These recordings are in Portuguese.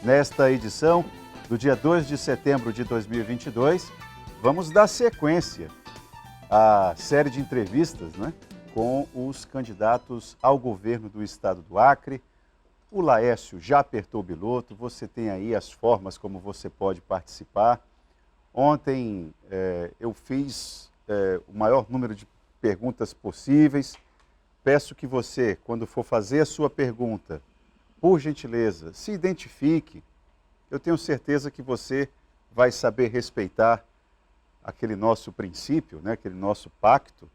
Nesta edição do dia 2 de setembro de 2022, vamos dar sequência à série de entrevistas, com os candidatos ao governo do estado do Acre. O Laércio já apertou o biloto, você tem aí as formas como você pode participar. Ontem eu fiz o maior número de perguntas possíveis. Peço que você, quando for fazer a sua pergunta, por gentileza, se identifique. Eu tenho certeza que você vai saber respeitar aquele nosso princípio, aquele nosso pacto,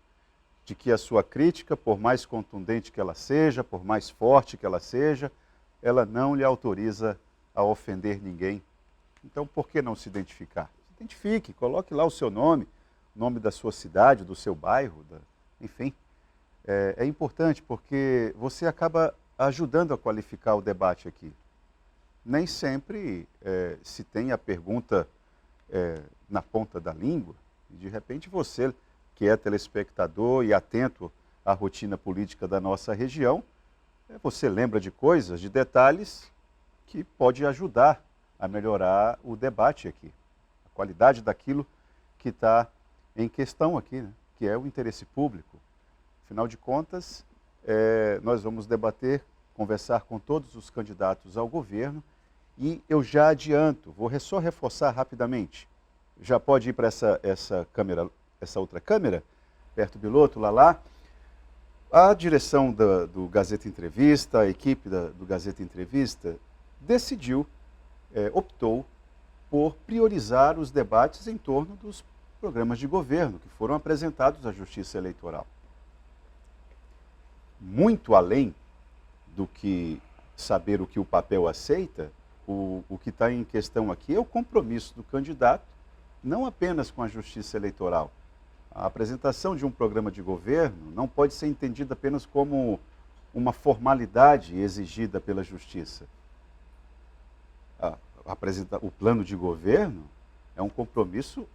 de que a sua crítica, por mais contundente que ela seja, por mais forte que ela seja, ela não lhe autoriza a ofender ninguém. Então, por que não se identificar? Se identifique, coloque lá o seu nome, o nome da sua cidade, do seu bairro, enfim. É importante porque você acaba ajudando a qualificar o debate aqui. Nem sempre se tem a pergunta na ponta da língua, e de repente você, que é telespectador e atento à rotina política da nossa região, você lembra de coisas, de detalhes que pode ajudar a melhorar o debate aqui. A qualidade daquilo que está em questão aqui, que é o interesse público. Afinal de contas, nós vamos debater, conversar com todos os candidatos ao governo e eu já adianto, vou só reforçar rapidamente. Já pode ir para essa câmera, essa outra câmera, perto do piloto, lá. A direção do Gazeta Entrevista, a equipe do Gazeta Entrevista, decidiu, optou por priorizar os debates em torno dos programas de governo que foram apresentados à Justiça Eleitoral. Muito além do que saber o que o papel aceita, o que está em questão aqui é o compromisso do candidato, não apenas com a Justiça Eleitoral. A apresentação de um programa de governo não pode ser entendida apenas como uma formalidade exigida pela Justiça. O plano de governo é um compromisso,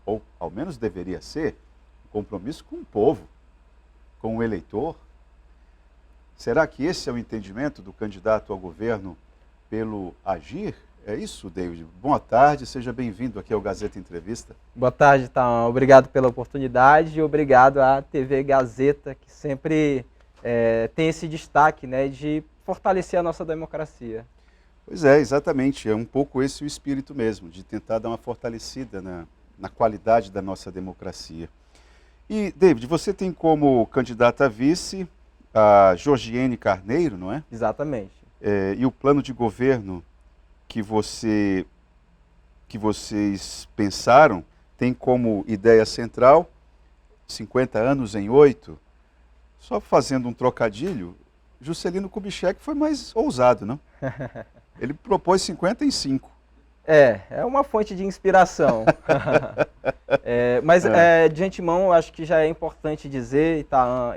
ou ao menos deveria ser, um compromisso com o povo, com o eleitor. Será que esse é o entendimento do candidato ao governo pelo agir? É isso, David? Boa tarde, seja bem-vindo aqui ao Gazeta Entrevista. Boa tarde, Thaon. Obrigado pela oportunidade e obrigado à TV Gazeta, que sempre tem esse destaque de fortalecer a nossa democracia. Pois é, exatamente. É um pouco esse o espírito mesmo, de tentar dar uma fortalecida na qualidade da nossa democracia. E, David, você tem como candidata a vice a Georgiene Carneiro, não é? Exatamente. E o plano de governo que vocês pensaram tem como ideia central 50 anos em 8. Só fazendo um trocadilho, Juscelino Kubitschek foi mais ousado, não? Ele propôs 50 em 5. É uma fonte de inspiração. Mas de antemão, acho que já é importante dizer,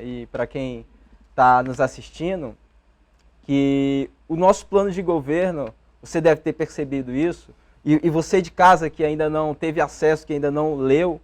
e para quem está nos assistindo, que o nosso plano de governo, você deve ter percebido isso, e você de casa que ainda não teve acesso, que ainda não leu,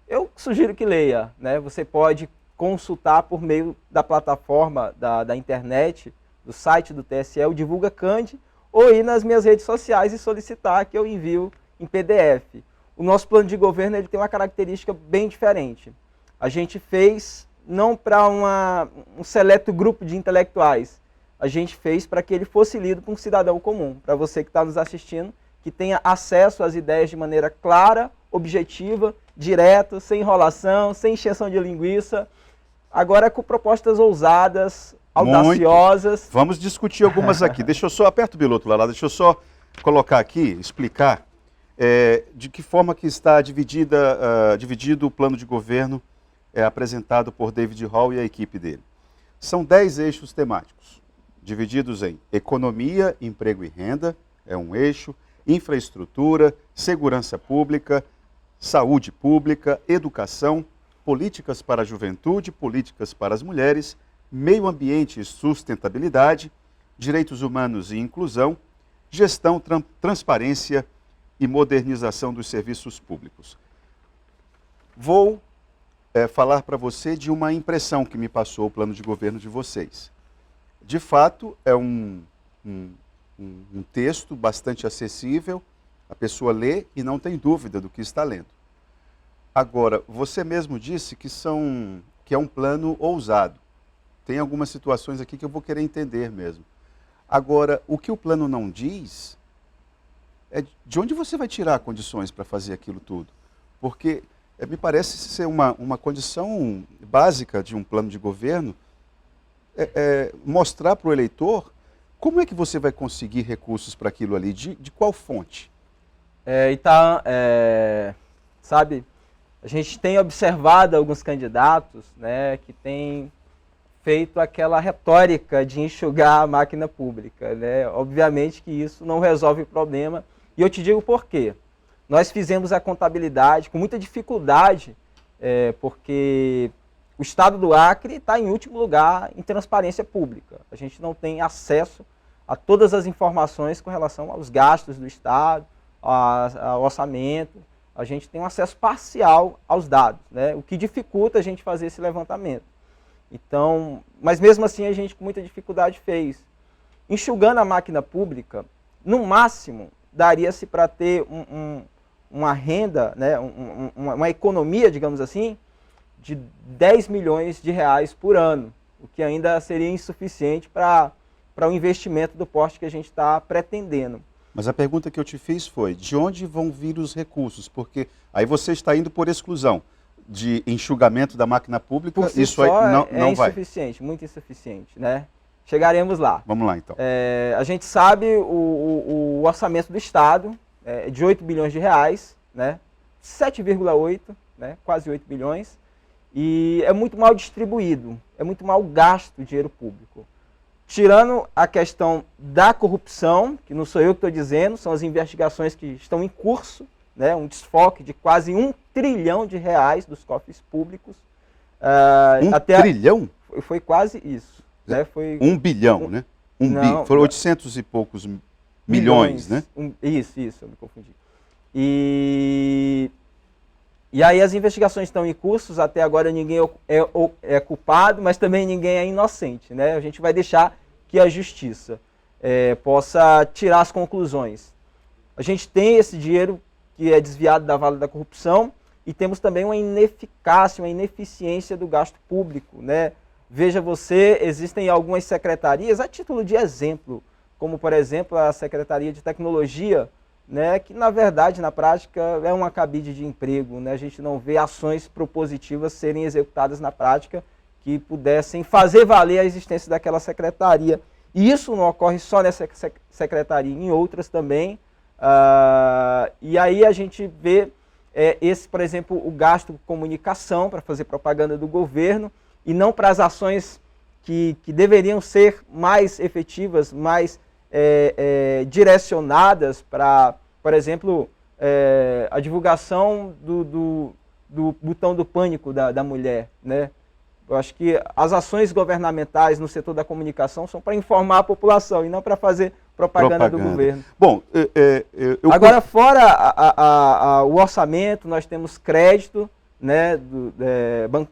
eu sugiro que leia. Você pode consultar por meio da plataforma da internet, do site do TSE, o Divulga Cand, ou ir nas minhas redes sociais e solicitar que eu envio em PDF. O nosso plano de governo ele tem uma característica bem diferente. A gente fez não para um seleto grupo de intelectuais, a gente fez para que ele fosse lido por um cidadão comum, para você que está nos assistindo, que tenha acesso às ideias de maneira clara, objetiva, direta, sem enrolação, sem encheção de linguiça, agora com propostas ousadas, audaciosas. Muito. Vamos discutir algumas aqui. Deixa eu só, aperta o piloto lá, deixa eu só colocar aqui, explicar de que forma que está dividido o plano de governo apresentado por David Hall e a equipe dele. São 10 eixos temáticos, divididos em economia, emprego e renda, é um eixo, infraestrutura, segurança pública, saúde pública, educação, políticas para a juventude, políticas para as mulheres, meio ambiente e sustentabilidade, direitos humanos e inclusão, gestão, transparência e modernização dos serviços públicos. Vou falar para você de uma impressão que me passou o plano de governo de vocês. De fato, é um um texto bastante acessível, a pessoa lê e não tem dúvida do que está lendo. Agora, você mesmo disse que é um plano ousado. Tem algumas situações aqui que eu vou querer entender mesmo. Agora, o que o plano não diz é de onde você vai tirar condições para fazer aquilo tudo. Porque me parece ser uma condição básica de um plano de governo mostrar para o eleitor como é que você vai conseguir recursos para aquilo ali, de qual fonte? Sabe, a gente tem observado alguns candidatos, né, que têm feito aquela retórica de enxugar a máquina pública, né? Obviamente que isso não resolve o problema, e eu te digo por quê. Nós fizemos a contabilidade com muita dificuldade, porque o estado do Acre está em último lugar em transparência pública. A gente não tem acesso a todas as informações com relação aos gastos do estado, ao orçamento. A gente tem um acesso parcial aos dados, né? O que dificulta a gente fazer esse levantamento. Então, mas mesmo assim a gente com muita dificuldade fez. Enxugando a máquina pública, no máximo, daria-se para ter uma renda, né, uma economia, digamos assim, de 10 milhões de reais por ano, o que ainda seria insuficiente para o investimento do porte que a gente está pretendendo. Mas a pergunta que eu te fiz foi, de onde vão vir os recursos? Porque aí você está indo por exclusão de enxugamento da máquina pública, por si isso aí não vai. É insuficiente, muito insuficiente, né? Chegaremos lá. Vamos lá, então. A gente sabe o orçamento do Estado é de 8 bilhões de reais, né? 7,8, né? Quase 8 bilhões, e é muito mal distribuído, é muito mal gasto o dinheiro público. Tirando a questão da corrupção, que não sou eu que estou dizendo, são as investigações que estão em curso, né, um desfoque de quase 1 trilhão de reais dos cofres públicos. Trilhão? Foi quase isso. Né? Foi 1 bilhão, né? Foram 800 e poucos milhões, né? Isso, eu me confundi. E aí as investigações estão em curso, até agora ninguém é culpado, mas também ninguém é inocente, né? A gente vai deixar que a justiça possa tirar as conclusões. A gente tem esse dinheiro que é desviado da vala da corrupção e temos também uma ineficácia, uma ineficiência do gasto público, né? Veja você, existem algumas secretarias, a título de exemplo, como por exemplo a Secretaria de Tecnologia, né, que na verdade, na prática, é uma cabide de emprego, né? A gente não vê ações propositivas serem executadas na prática que pudessem fazer valer a existência daquela secretaria. E isso não ocorre só nessa secretaria, em outras também. E aí a gente vê por exemplo, o gasto com comunicação para fazer propaganda do governo e não para as ações que deveriam ser mais efetivas, mais direcionadas para, por exemplo, a divulgação do botão do pânico da mulher, né? Eu acho que as ações governamentais no setor da comunicação são para informar a população e não para fazer propaganda do governo. Bom, agora, fora o orçamento, nós temos crédito, né,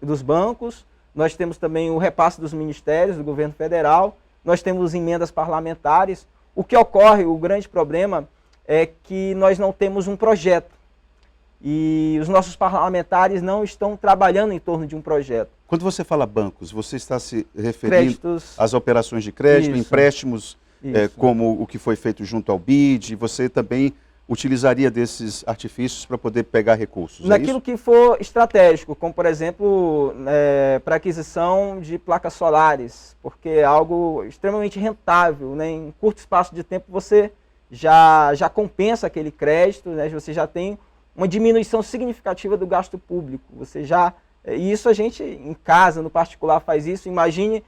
dos bancos, nós temos também o repasse dos ministérios, do governo federal, nós temos emendas parlamentares. O que ocorre, o grande problema, é que nós não temos um projeto. E os nossos parlamentares não estão trabalhando em torno de um projeto. Quando você fala bancos, você está se referindo às operações de crédito, isso, empréstimos, como o que foi feito junto ao BID, você também utilizaria desses artifícios para poder pegar recursos? Naquilo que for estratégico, como por exemplo, para aquisição de placas solares, porque é algo extremamente rentável, né? Em curto espaço de tempo você já compensa aquele crédito, né? Você já tem uma diminuição significativa do gasto público. E isso a gente em casa, no particular, faz isso. Imagine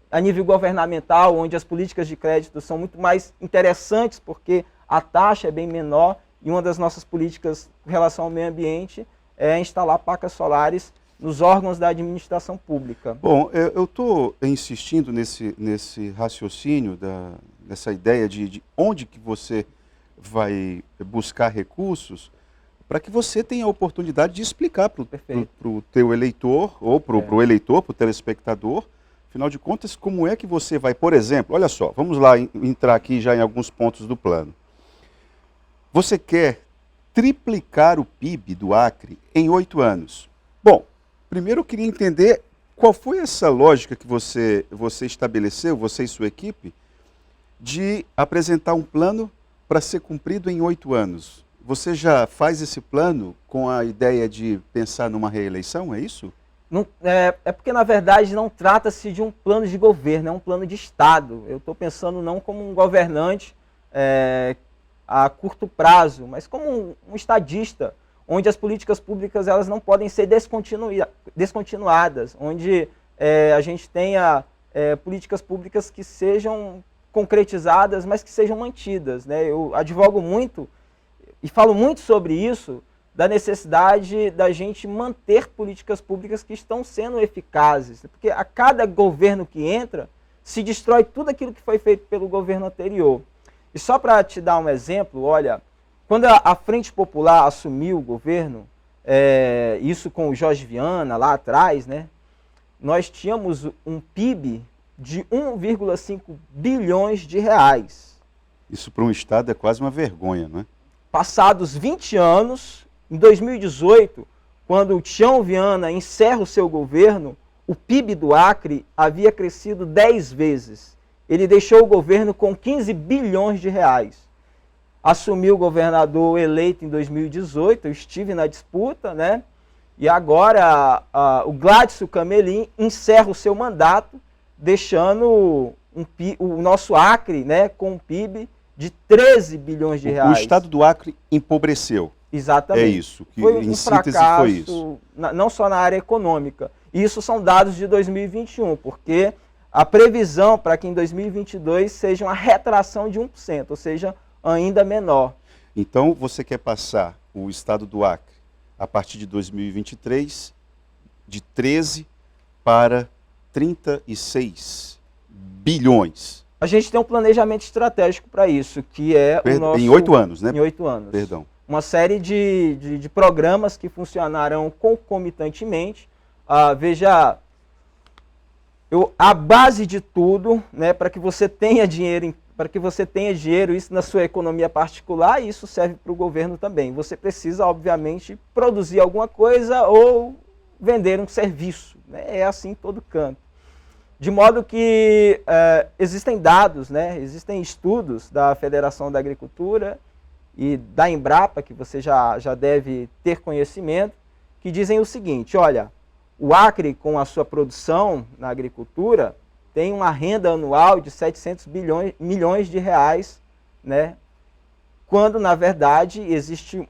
a nível governamental, onde as políticas de crédito são muito mais interessantes, porque a taxa é bem menor, e uma das nossas políticas em relação ao meio ambiente é instalar placas solares nos órgãos da administração pública. Bom, eu estou insistindo nesse raciocínio, nessa ideia de onde que você vai buscar recursos, para que você tenha a oportunidade de explicar para o teu eleitor, ou para o eleitor, para o telespectador, Afinal de contas, como é que você vai, por exemplo, olha só, vamos lá entrar aqui já em alguns pontos do plano. Você quer triplicar o PIB do Acre em 8 anos. Bom, primeiro eu queria entender qual foi essa lógica que você estabeleceu, você e sua equipe, de apresentar um plano para ser cumprido em 8 anos. Você já faz esse plano com a ideia de pensar numa reeleição, é isso? Não, é porque, na verdade, não trata-se de um plano de governo, é um plano de Estado. Eu estou pensando não como um governante a curto prazo, mas como um estadista, onde as políticas públicas elas não podem ser descontinuadas, onde a gente tenha políticas públicas que sejam concretizadas, mas que sejam mantidas, né? Eu advogo muito e falo muito sobre isso, da necessidade da gente manter políticas públicas que estão sendo eficazes, porque a cada governo que entra, se destrói tudo aquilo que foi feito pelo governo anterior. E só para te dar um exemplo, olha, quando a Frente Popular assumiu o governo, isso com o Jorge Viana lá atrás, né, nós tínhamos um PIB de 1,5 bilhões de reais. Isso para um Estado é quase uma vergonha, não é? Passados 20 anos, em 2018, quando o Tião Viana encerra o seu governo, o PIB do Acre havia crescido 10 vezes. Ele deixou o governo com 15 bilhões de reais. Assumiu o governador eleito em 2018, eu estive na disputa, né? E agora o Gladson Camelim encerra o seu mandato, deixando o nosso Acre, né, com um PIB de 13 bilhões de reais. O estado do Acre empobreceu. Exatamente. É isso, que foi em um síntese fracasso, foi isso. Não só na área econômica. Isso são dados de 2021, porque a previsão para que em 2022 seja uma retração de 1%, ou seja, ainda menor. Então, você quer passar o estado do Acre, a partir de 2023, de 13 para 36 bilhões. A gente tem um planejamento estratégico para isso, que é o nosso... Em 8 anos, né? Em 8 anos. Perdão. Uma série de programas que funcionarão concomitantemente. Veja, a base de tudo, né, para que você tenha dinheiro, isso na sua economia particular, e isso serve para o governo também. Você precisa, obviamente, produzir alguma coisa ou vender um serviço, né? É assim em todo canto. De modo que existem dados, né, existem estudos da Federação da Agricultura e da Embrapa, que você já deve ter conhecimento, que dizem o seguinte: olha, o Acre, com a sua produção na agricultura, tem uma renda anual de 700 milhões de reais, né? Quando, na verdade, existe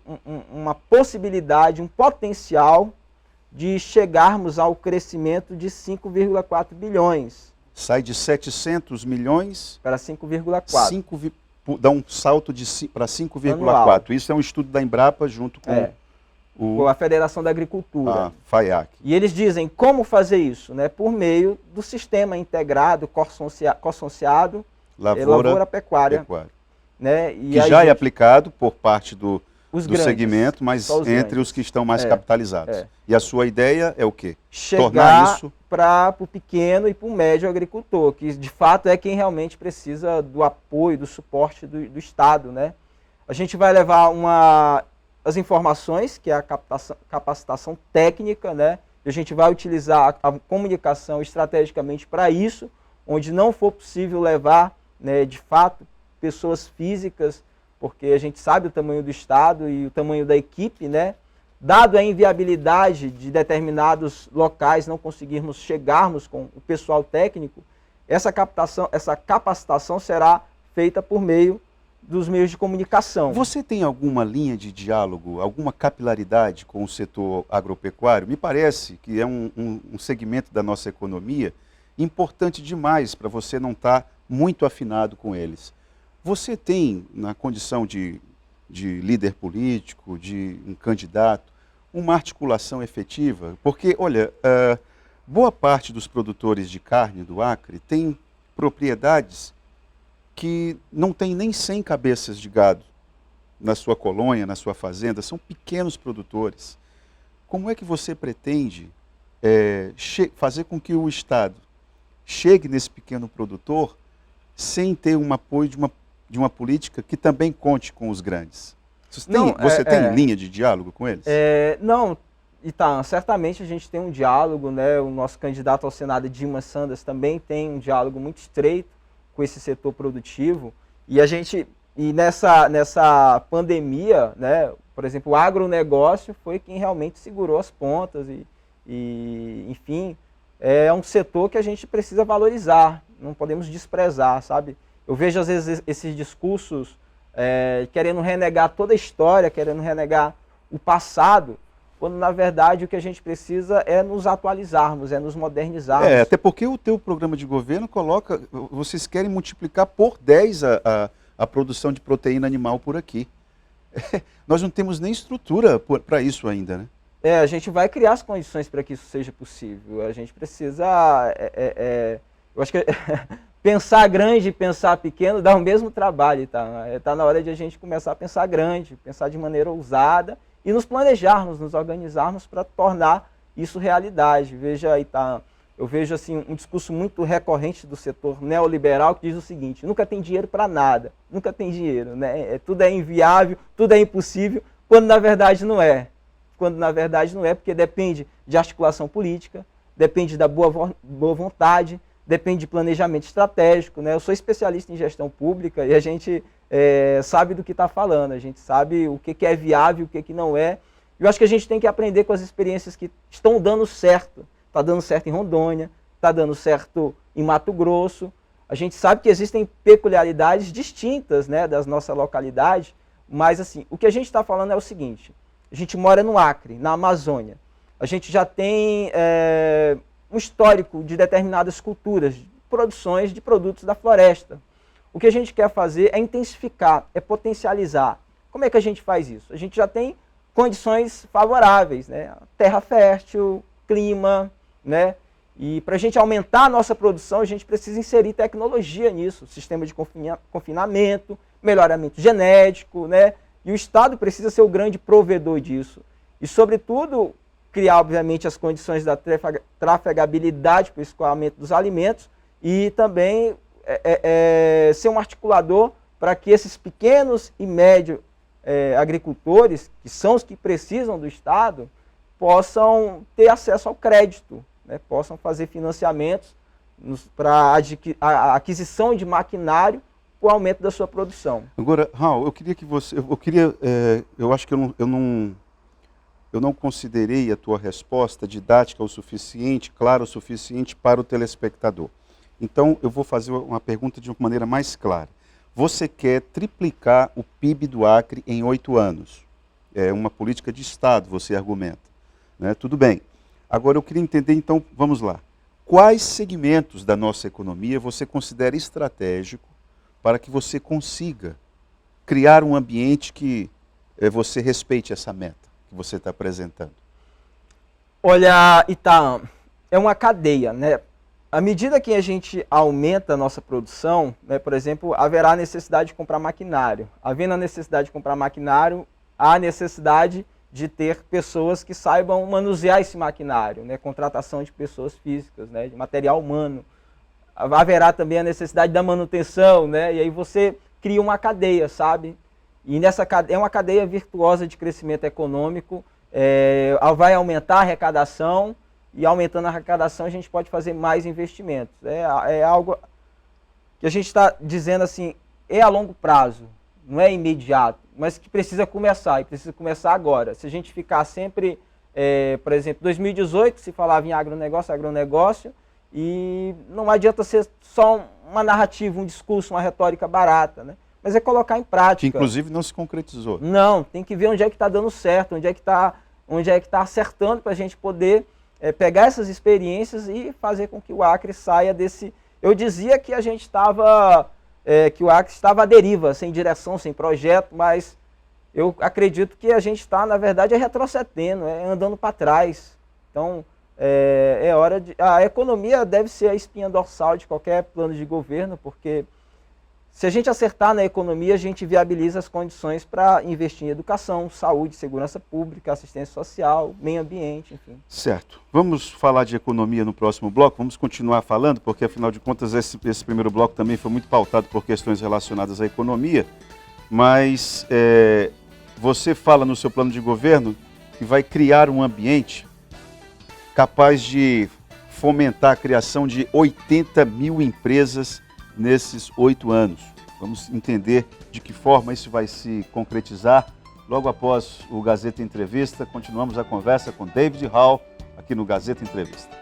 uma possibilidade, um potencial de chegarmos ao crescimento de 5,4 bilhões. Sai de 700 milhões para 5,4. Dá um salto para 5,4. Isso é um estudo da Embrapa junto com a Federação da Agricultura. A FAIAC. E eles dizem como fazer isso, né? Por meio do sistema integrado, consorciado, lavoura pecuária. Né? E que já é aplicado por parte do grandes, segmento, mas entre grandes. Os que estão mais capitalizados. E a sua ideia é o quê? Chegar para o pequeno e para o médio agricultor, que de fato é quem realmente precisa do apoio, do suporte do Estado, né? A gente vai levar as informações, que é a capacitação técnica, né? E a gente vai utilizar a comunicação estrategicamente para isso, onde não for possível levar, né, de fato, pessoas físicas, porque a gente sabe o tamanho do Estado e o tamanho da equipe, né? Dado a inviabilidade de determinados locais não conseguirmos chegarmos com o pessoal técnico, essa capacitação será feita por meio dos meios de comunicação. Você tem alguma linha de diálogo, alguma capilaridade com o setor agropecuário? Me parece que é um segmento da nossa economia importante demais para você não estar muito afinado com eles. Você tem, na condição de líder político, de um candidato, uma articulação efetiva? Porque, olha, boa parte dos produtores de carne do Acre tem propriedades que não tem nem 100 cabeças de gado na sua colônia, na sua fazenda, são pequenos produtores. Como é que você pretende fazer com que o Estado chegue nesse pequeno produtor sem ter um apoio de uma política que também conte com os grandes? Você tem linha de diálogo com eles? Não, Itaã, certamente a gente tem um diálogo, né? O nosso candidato ao Senado, Dilma Sanders, também tem um diálogo muito estreito com esse setor produtivo. E nessa pandemia, né? Por exemplo, o agronegócio foi quem realmente segurou as pontas enfim, é um setor que a gente precisa valorizar, não podemos desprezar, sabe? Eu vejo às vezes esses discursos querendo renegar toda a história, querendo renegar o passado, quando na verdade o que a gente precisa é nos atualizarmos, é nos modernizarmos. Até porque o teu programa de governo coloca, vocês querem multiplicar por 10 a produção de proteína animal por aqui. Nós não temos nem estrutura para isso ainda, né? A gente vai criar as condições para que isso seja possível. A gente precisa, eu acho que pensar grande e pensar pequeno dá o mesmo trabalho, tá? Tá na hora de a gente começar a pensar grande, pensar de maneira ousada e nos planejarmos, nos organizarmos para tornar isso realidade. Veja aí, tá? Eu vejo assim um discurso muito recorrente do setor neoliberal que diz o seguinte: nunca tem dinheiro para nada, nunca tem dinheiro, né? Tudo é inviável, tudo é impossível, quando na verdade não é. Quando na verdade não é, porque depende de articulação política, depende da boa vontade, depende de planejamento estratégico, né? Eu sou especialista em gestão pública e a gente sabe do que está falando, a gente sabe o que é viável, o que não é. Eu acho que a gente tem que aprender com as experiências que estão dando certo. Está dando certo em Rondônia, está dando certo em Mato Grosso. A gente sabe que existem peculiaridades distintas, né, das nossas localidades, mas assim, o que a gente está falando é o seguinte: a gente mora no Acre, na Amazônia. A gente já tem um histórico de determinadas culturas, de produções de produtos da floresta. O que a gente quer fazer é intensificar, é potencializar. Como é que a gente faz isso? A gente já tem condições favoráveis, né? Terra fértil, clima, né? E para a gente aumentar a nossa produção, a gente precisa inserir tecnologia nisso, sistema de confinamento, melhoramento genético, né? E o Estado precisa ser o grande provedor disso. E, sobretudo, criar, obviamente, as condições da trafegabilidade para o escoamento dos alimentos e também ser um articulador para que esses pequenos e médios agricultores, que são os que precisam do Estado, possam ter acesso ao crédito, né? Possam fazer financiamentos para a aquisição de maquinário para o aumento da sua produção. Agora, Raul, eu queria que você, eu acho que eu não considerei a tua resposta didática o suficiente, clara o suficiente para o telespectador. Então, eu vou fazer uma pergunta de uma maneira mais clara. Você quer triplicar o PIB do Acre em 8 anos? É uma política de Estado, você argumenta. Né? Tudo bem. Agora, eu queria entender, então, vamos lá. Quais segmentos da nossa economia você considera estratégico para que você consiga criar um ambiente que você respeite essa meta que você está apresentando? Olha, Itaã, é uma cadeia, né? À medida que a gente aumenta a nossa produção, né, por exemplo, haverá necessidade de comprar maquinário. Havendo a necessidade de comprar maquinário, há necessidade de ter pessoas que saibam manusear esse maquinário, né? Contratação de pessoas físicas, né? De material humano. Haverá também a necessidade da manutenção, né? E aí você cria uma cadeia, sabe? E nessa cadeia, é uma cadeia virtuosa de crescimento econômico, vai aumentar a arrecadação, e aumentando a arrecadação a gente pode fazer mais investimentos. É algo que a gente está dizendo assim, é a longo prazo, não é imediato, mas que precisa começar, e precisa começar agora. Se a gente ficar sempre, por exemplo, 2018 se falava em agronegócio, e não adianta ser só uma narrativa, um discurso, uma retórica barata, né? Mas é colocar em prática. Que inclusive não se concretizou. Não, tem que ver onde é que está dando certo, onde é que está acertando para a gente poder pegar essas experiências e fazer com que o Acre saia desse... Eu dizia que a gente estava, que o Acre estava à deriva, sem direção, sem projeto, mas eu acredito que a gente está, na verdade, retrocedendo, andando para trás. Então, é hora de... A economia deve ser a espinha dorsal de qualquer plano de governo, porque Se a gente acertar na economia, a gente viabiliza as condições para investir em educação, saúde, segurança pública, assistência social, meio ambiente, enfim. Certo. Vamos falar de economia no próximo bloco, vamos continuar falando, porque afinal de contas esse primeiro bloco também foi muito pautado por questões relacionadas à economia, mas você fala no seu plano de governo que vai criar um ambiente capaz de fomentar a criação de 80 mil empresas nesses 8 anos. Vamos entender de que forma isso vai se concretizar. Logo após o Gazeta Entrevista, continuamos a conversa com David Hall aqui no Gazeta Entrevista.